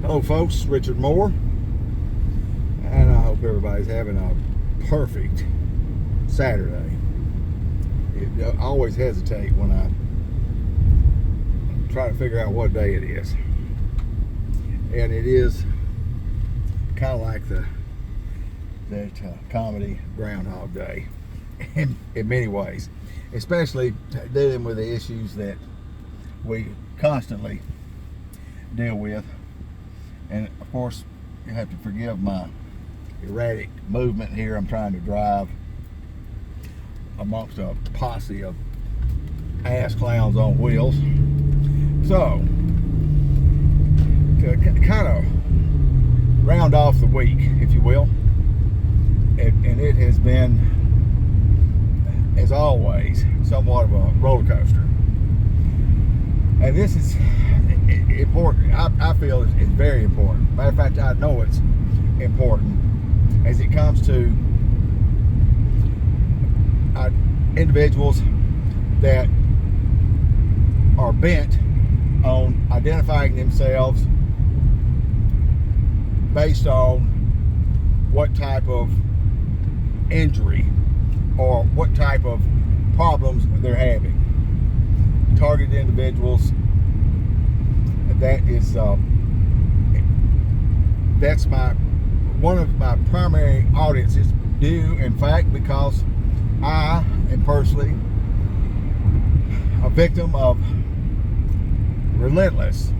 Hello folks, Richard Moore, and I hope everybody's having a perfect Saturday. I always hesitate when I try to figure out what day it is, and it is kind of like that comedy Groundhog Day in many ways, especially dealing with the issues that we constantly deal with. And of course, you have to forgive my erratic movement here. I'm trying to drive amongst a posse of ass clowns on wheels. So, to kind of round off the week, if you will, and it has been, as always, somewhat of a roller coaster. And this is important. I feel it's very important. Matter of fact, I know it's important as it comes to individuals that are bent on identifying themselves based on what type of injury or what type of problems they're having. Targeted individuals, that's one of my primary audiences, due in fact because I am personally a victim of relentless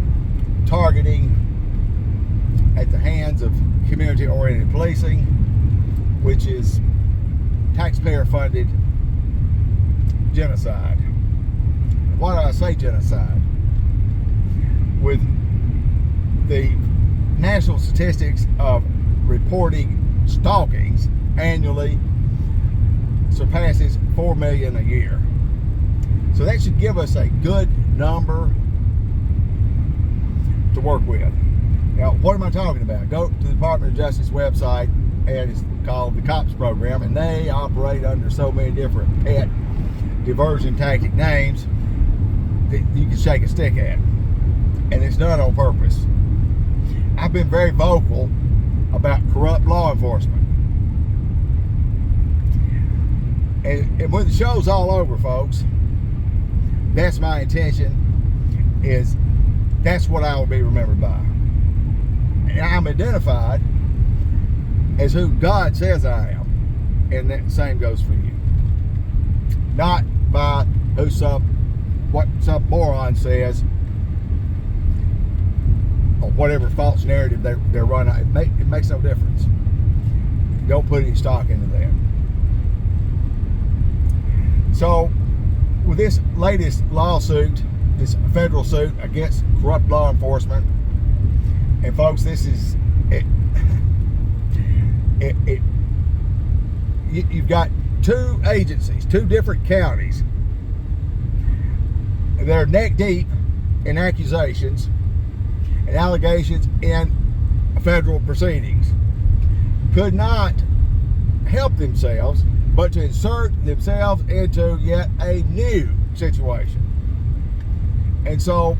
targeting at the hands of community-oriented policing, which is taxpayer-funded genocide. Why do I say genocide? With the national statistics of reporting stalkings annually surpasses 4 million a year. So that should give us a good number to work with. Now, what am I talking about? Go to the Department of Justice website, and it's called the COPS program, and they operate under so many different pet diversion tactic names that you can shake a stick at, and it's done on purpose. I've been very vocal about corrupt law enforcement, and when the show's all over, folks, that's my intention. Is that's what I will be remembered by, and I'm identified as who God says I am, and that same goes for you. Not by what some moron says, or whatever false narrative they're running. It makes no difference. Don't put any stock into that. So, with this latest lawsuit, this federal suit against corrupt law enforcement, and folks, this is you've got two agencies, two different counties. They're neck deep in accusations and allegations in federal proceedings. Could not help themselves but to insert themselves into yet a new situation. And so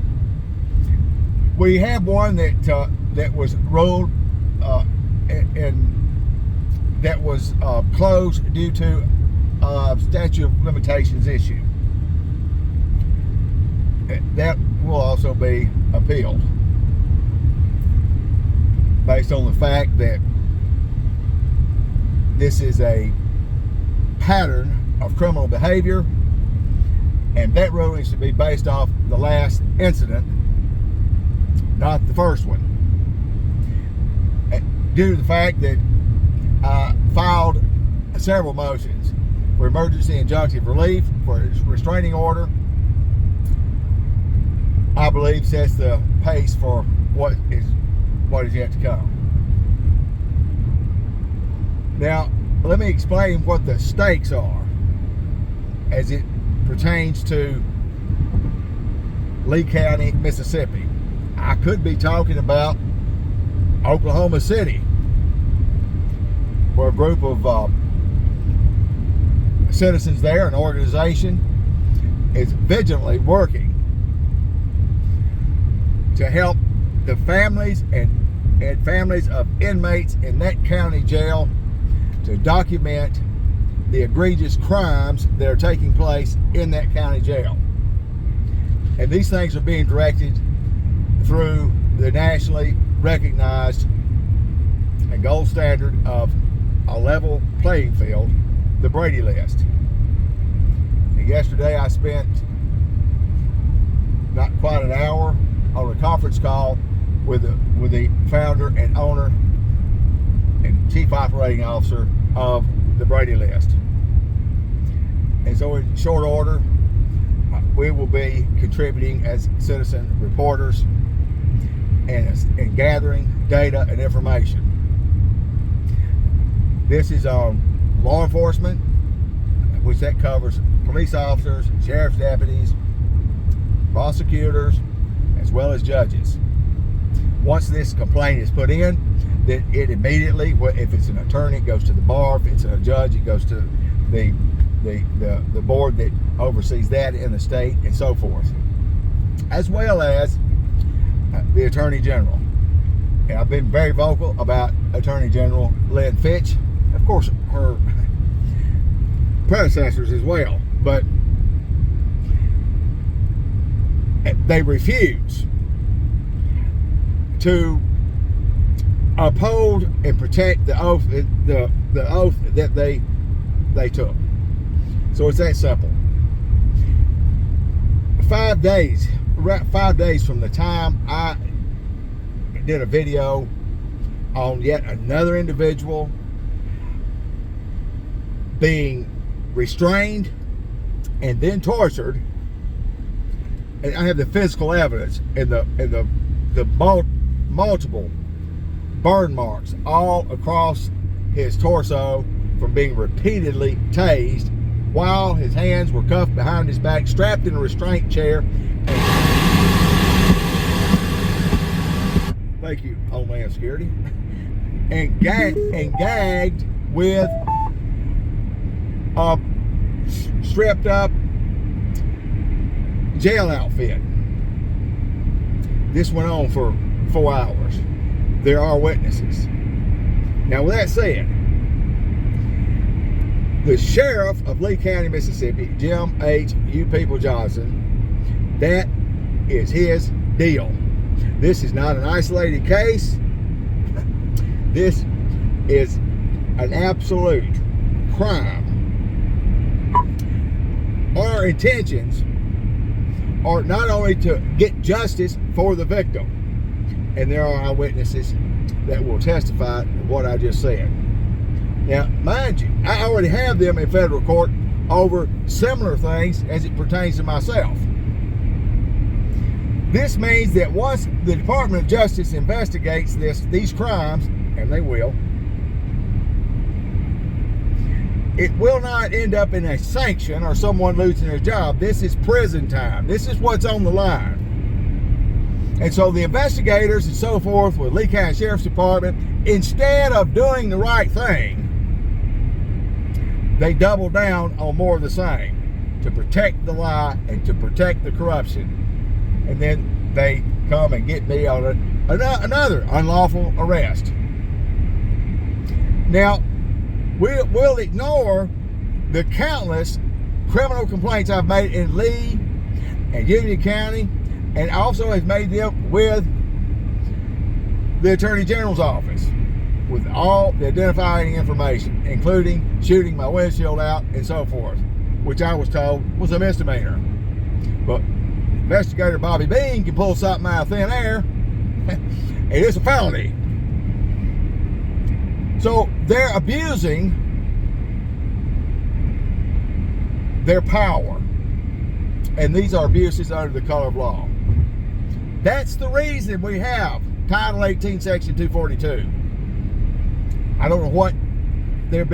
we have one that was ruled and that was closed due to a statute of limitations issue. That will also be appealed based on the fact that this is a pattern of criminal behavior, and that ruling should be based off the last incident, not the first one. Due to the fact that I filed several motions for emergency injunctive relief, for a restraining order, I believe sets the pace for what is yet to come. Now, let me explain what the stakes are as it pertains to Lee County, Mississippi. I could be talking about Oklahoma City, where a group of citizens there, an organization, is vigilantly working to help the families and families of inmates in that county jail to document the egregious crimes that are taking place in that county jail. And these things are being directed through the nationally recognized and gold standard of a level playing field, the Brady List. And yesterday I spent not quite an hour on a conference call with the founder and owner and chief operating officer of the Brady List. And so in short order, we will be contributing as citizen reporters and gathering data and information. This is law enforcement, which that covers police officers, sheriff's deputies, prosecutors, as well as judges. Once this complaint is put in, then it immediately, if it's an attorney, it goes to the bar. If it's a judge, it goes to the board that oversees that in the state, and so forth, as well as the Attorney General. And I've been very vocal about Attorney General Lynn Fitch, of course her predecessors as well, but they refuse to uphold and protect the oath, the oath that they took. So it's that simple. 5 days from the time I did a video on yet another individual being restrained and then tortured, and I have the physical evidence and the multiple burn marks all across his torso from being repeatedly tased while his hands were cuffed behind his back, strapped in a restraint chair. Thank you, Homeland Security. And gagged with a stripped up jail outfit. This went on for 4 hours. There are witnesses. Now, with that said, the sheriff of Lee County, Mississippi, Jim H. You People Johnson, that is his deal. This is not an isolated case. This is an absolute crime. Our intentions are not only to get justice for the victim, and there are eyewitnesses that will testify to what I just said. Now, mind you, I already have them in federal court over similar things as it pertains to myself. This means that once the Department of Justice investigates these crimes, and they will, it will not end up in a sanction or someone losing their job. This is prison time. This is what's on the line. And so the investigators and so forth with Lee County Sheriff's Department, instead of doing the right thing, they double down on more of the same to protect the lie and to protect the corruption. And then they come and get me on another unlawful arrest. Now, we'll ignore the countless criminal complaints I've made in Lee and Union County, and also has made them with the Attorney General's office with all the identifying information, including shooting my windshield out and so forth, which I was told was a misdemeanor. But Investigator Bobby Bean can pull something out of thin air, and it's a felony. So they're abusing their power, and these are abuses under the color of law. That's the reason we have Title 18, Section 242. I don't know what they're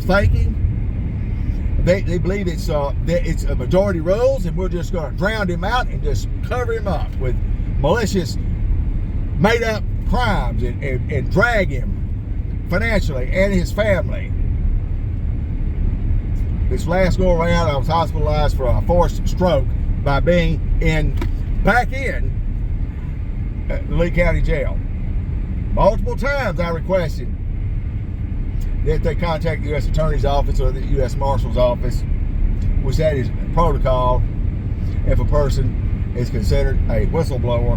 thinking. They believe it's a majority rules, and we're just going to drown him out and just cover him up with malicious, made-up crimes and drag him financially and his family. This last go around, I was hospitalized for a forced stroke by being back in the Lee County Jail. Multiple times I requested that they contact the U.S. Attorney's Office or the U.S. Marshal's Office, which that is protocol if a person is considered a whistleblower.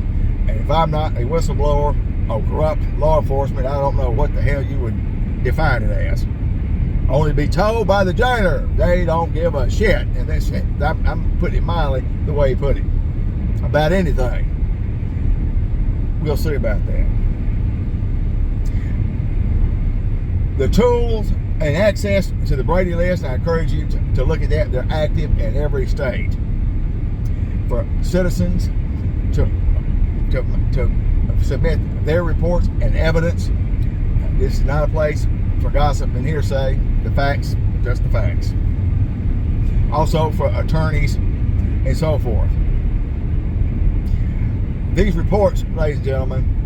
And if I'm not a whistleblower or corrupt law enforcement, I don't know what the hell you would define it as. Only be told by the jailer they don't give a shit. And that's it. I'm putting it mildly the way he put it. About anything. We'll see about that. The tools and access to the Brady List, I encourage you to look at that. They're active in every state for citizens to submit their reports and evidence. This is not a place for gossip and hearsay. The facts, just the facts. Also for attorneys and so forth. These reports, ladies and gentlemen,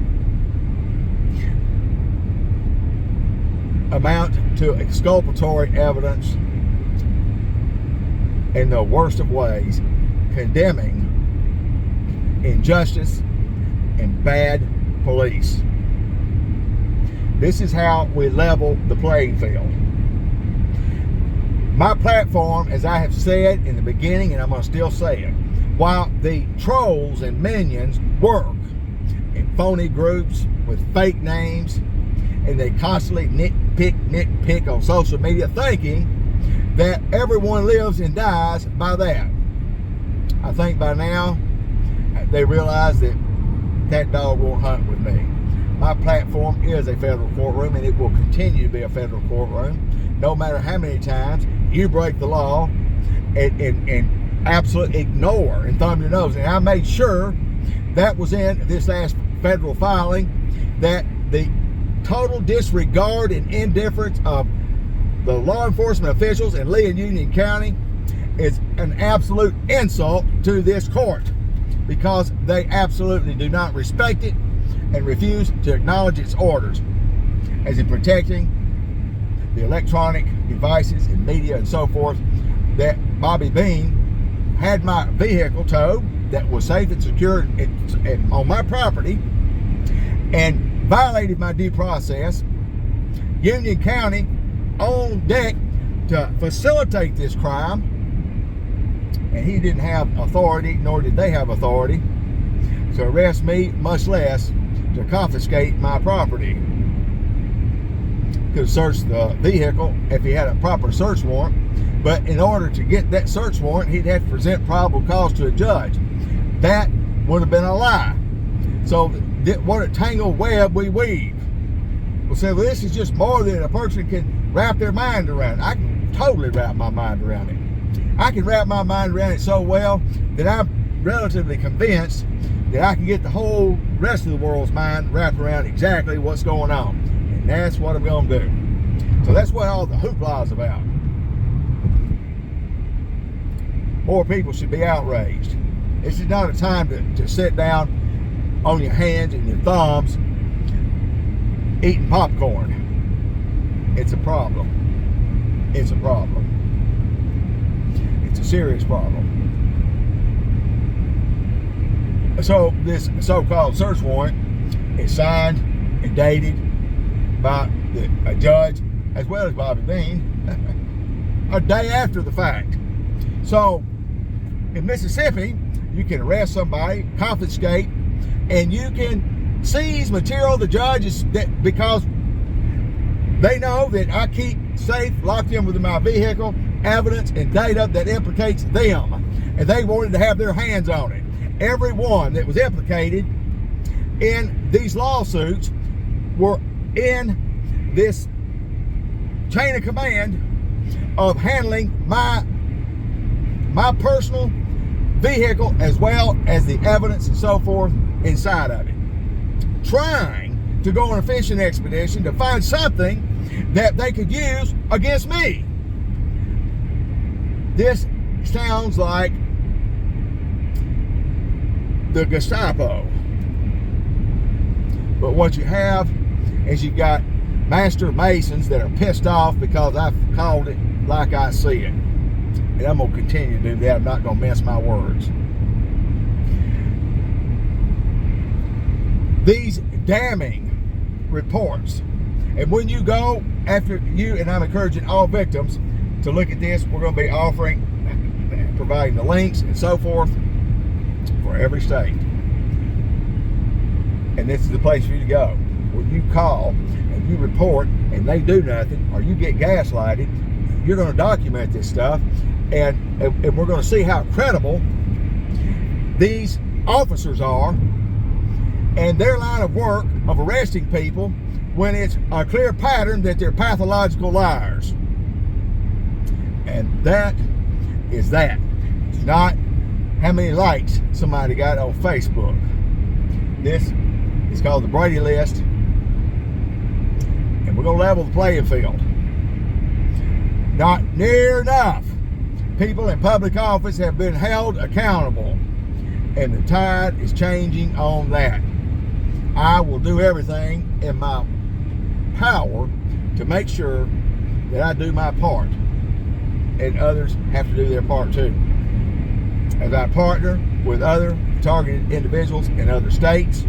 amount to exculpatory evidence in the worst of ways, condemning injustice and bad police. This is how we level the playing field. My platform, as I have said in the beginning, and I'm going to still say it, while the trolls and minions work in phony groups with fake names, and they constantly nitpick on social media, thinking that everyone lives and dies by that. I think by now they realize that that dog won't hunt with me. My platform is a federal courtroom, and it will continue to be a federal courtroom, no matter how many times you break the law and absolutely ignore and thumb your nose. And I made sure that was in this last federal filing, that the total disregard and indifference of the law enforcement officials in Lee and Union County is an absolute insult to this court, because they absolutely do not respect it and refuse to acknowledge its orders, as in protecting the electronic devices and media and so forth. That Bobby Bean had my vehicle towed that was safe and secure on my property and violated my due process. Union County on deck to facilitate this crime, and he didn't have authority, nor did they have authority to arrest me, much less to confiscate my property. Could search the vehicle if he had a proper search warrant, but in order to get that search warrant, he'd have to present probable cause to a judge. That would have been a lie. So what a tangled web we weave. We'll say, well, this is just more than a person can wrap their mind around. I can totally wrap my mind around it. I can wrap my mind around it so well that I'm relatively convinced that I can get the whole rest of the world's mind wrapped around exactly what's going on. And that's what I'm going to do. So that's what all the hoopla is about. More people should be outraged. This is not a time to sit down on your hands and your thumbs eating popcorn. It's a problem. It's a problem. It's a serious problem. So this so-called search warrant is signed and dated by a judge as well as Bobby Bean a day after the fact. So in Mississippi, you can arrest somebody, confiscate, and you can seize material the judges that, because they know that I keep safe, locked in with my vehicle, evidence and data that implicates them, and they wanted to have their hands on it. Everyone that was implicated in these lawsuits were in this chain of command of handling my personal vehicle as well as the evidence and so forth inside of it, trying to go on a fishing expedition to find something that they could use against me. This sounds like the Gestapo. But what you have is you got master masons that are pissed off because I've called it like I see it. And I'm going to continue to do that. I'm not going to mince my words. these damning reports. And when you go after you, and I'm encouraging all victims to look at this, we're going to be providing the links and so forth for every state. And this is the place for you to go. When you call and you report and they do nothing, or you get gaslighted, you're going to document this stuff, and we're going to see how credible these officers are and their line of work of arresting people when it's a clear pattern that they're pathological liars. And that is that. It's not how many likes somebody got on Facebook. This is called the Brady List, and we're going to level the playing field. Not near enough people in public office have been held accountable, and the tide is changing on that. I will do everything in my power to make sure that I do my part, and others have to do their part too. As I partner with other targeted individuals in other states,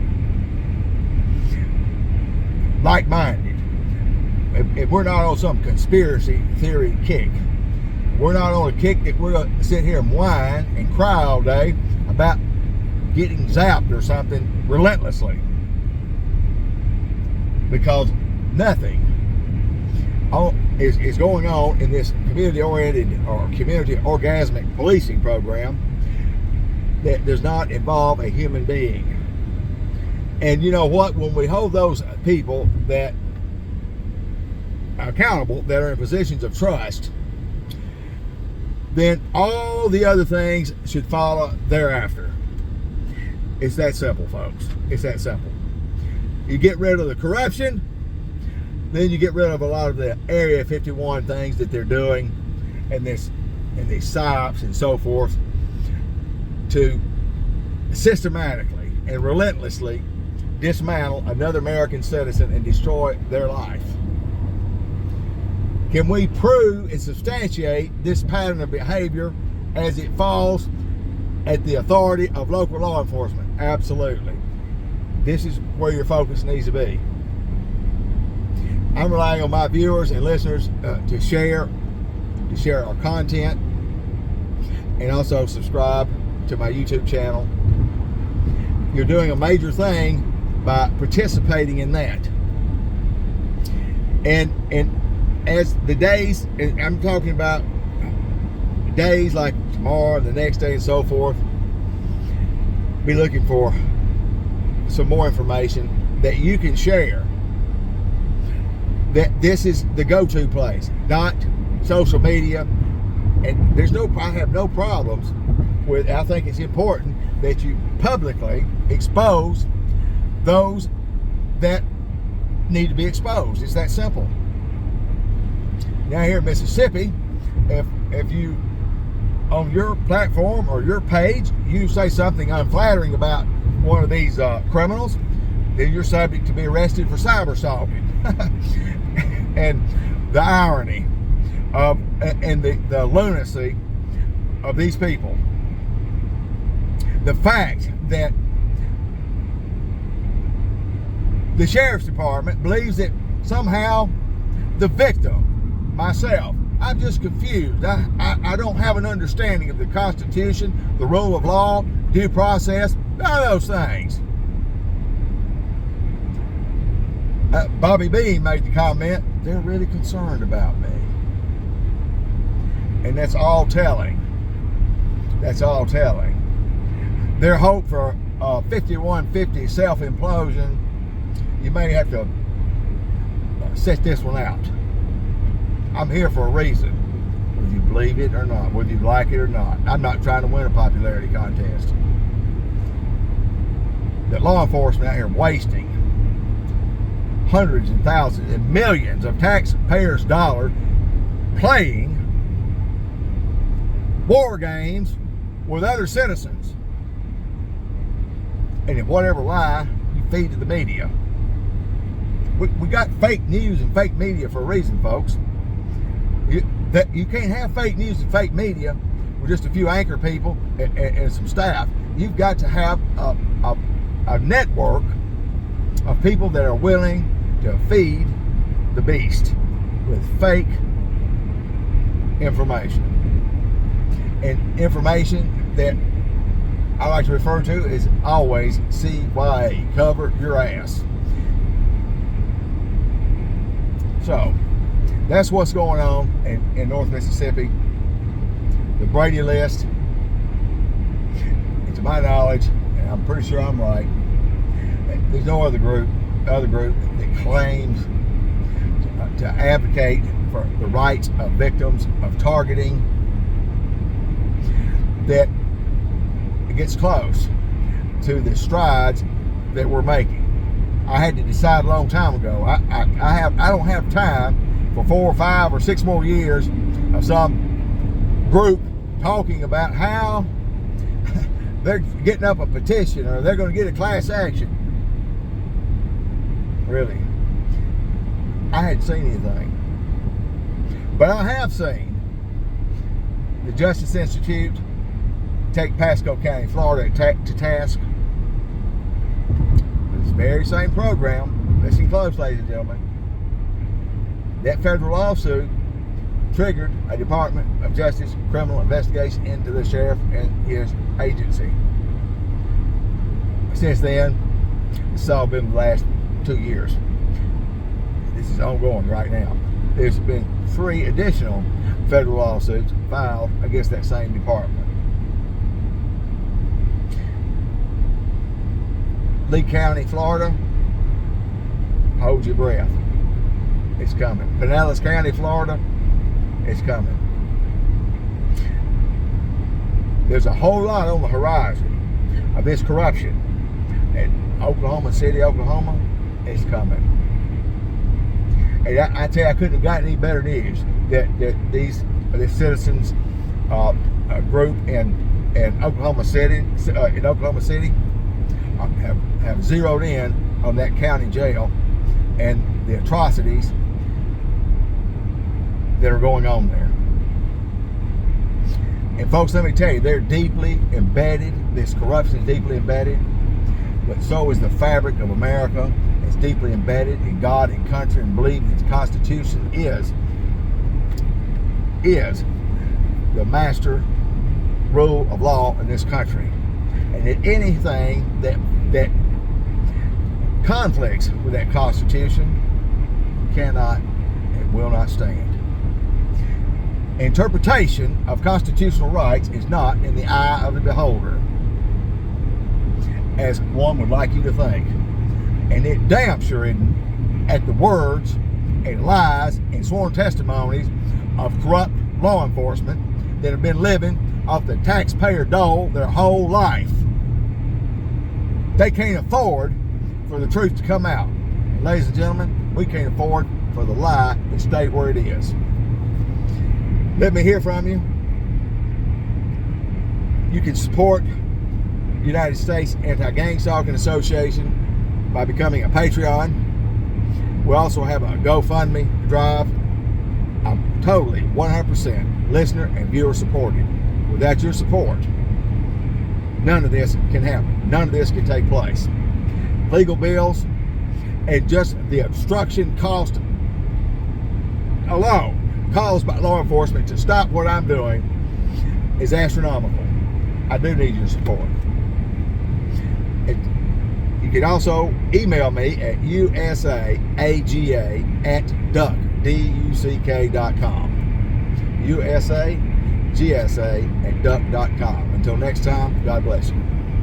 like-minded, if we're not on some conspiracy theory kick, we're not on a kick that we're going to sit here and whine and cry all day about getting zapped or something relentlessly, because nothing is going on in this community-oriented or community orgasmic policing program that does not involve a human being. And you know what? When we hold those people that are accountable, that are in positions of trust, then all the other things should follow thereafter. It's that simple, folks. It's that simple. You get rid of the corruption, then you get rid of a lot of the Area 51 things that they're doing, and these psyops and so forth, to systematically and relentlessly dismantle another American citizen and destroy their life. Can we prove and substantiate this pattern of behavior as it falls at the authority of local law enforcement? Absolutely. This is where your focus needs to be. I'm relying on my viewers and listeners to share our content, and also subscribe to my YouTube channel. You're doing a major thing by participating in that. And as the days, and I'm talking about days like tomorrow, the next day, and so forth, be looking for some more information that you can share, that this is the go-to place, not social media. And I have no problems with, I think it's important that you publicly expose those that need to be exposed. It's that simple. Now here in Mississippi, if you, on your platform or your page, you say something unflattering about one of these criminals, then you're subject to be arrested for cyber stalking. And the irony of, and the lunacy of these people. The fact that the sheriff's department believes that somehow the victim, myself, I'm just confused. I don't have an understanding of the Constitution, the rule of law, due process, none of those things. Bobby Bean made the comment, they're really concerned about me. And that's all telling. That's all telling. Their hope for 5150 self-implosion, you may have to set this one out. I'm here for a reason, whether you believe it or not, whether you like it or not. I'm not trying to win a popularity contest. That law enforcement out here wasting hundreds and thousands and millions of taxpayers' dollars playing war games with other citizens. And in whatever lie you feed to the media. We got fake news and fake media for a reason, folks. You can't have fake news and fake media with just a few anchor people and some staff. You've got to have a network of people that are willing to feed the beast with fake information. And information that I like to refer to is always CYA, cover your ass. So, that's what's going on in North Mississippi. The Brady List, and to my knowledge, and I'm pretty sure I'm right, there's no other group that claims to advocate for the rights of victims of targeting that gets close to the strides that we're making. I had to decide a long time ago. I don't have time for 4 or 5 or 6 more years of some group talking about how they're getting up a petition or they're going to get a class action. Really, I hadn't seen anything, but I have seen the Justice Institute take Pasco County, Florida to task. This very same program, listen close, ladies and gentlemen, that federal lawsuit triggered a Department of Justice criminal investigation into the sheriff and his agency. Since then, this has all been the last 2 years. This is ongoing right now. There's been 3 additional federal lawsuits filed against that same department. Lee County, Florida, hold your breath. It's coming. Pinellas County, Florida, it's coming. There's a whole lot on the horizon of this corruption. In Oklahoma City, Oklahoma, it's coming. And I tell you, I couldn't have gotten any better news that this citizens group in Oklahoma City, have zeroed in on that county jail and the atrocities that are going on there. And folks, let me tell you, they're deeply embedded. This corruption is deeply embedded, but so is the fabric of America. It's deeply embedded in God and country, and believe that the Constitution is the master rule of law in this country. And that anything that conflicts with that Constitution cannot and will not stand. Interpretation of constitutional rights is not in the eye of the beholder, as one would like you to think. And it damn sure isn't at the words and lies and sworn testimonies of corrupt law enforcement that have been living off the taxpayer dole their whole life. They can't afford for the truth to come out. And ladies and gentlemen, we can't afford for the lie to stay where it is. Let me hear from you. You can support the United States Anti-Gang Stalking Association by becoming a Patreon. We also have a GoFundMe drive. I'm totally 100% listener and viewer supported. Without your support, none of this can happen. None of this can take place. Legal bills and just the obstruction cost alone caused by law enforcement to stop what I'm doing is astronomical. I do need your support. You can also email me at usaaga@duck.com. usagsa@duck.com. Until next time, God bless you.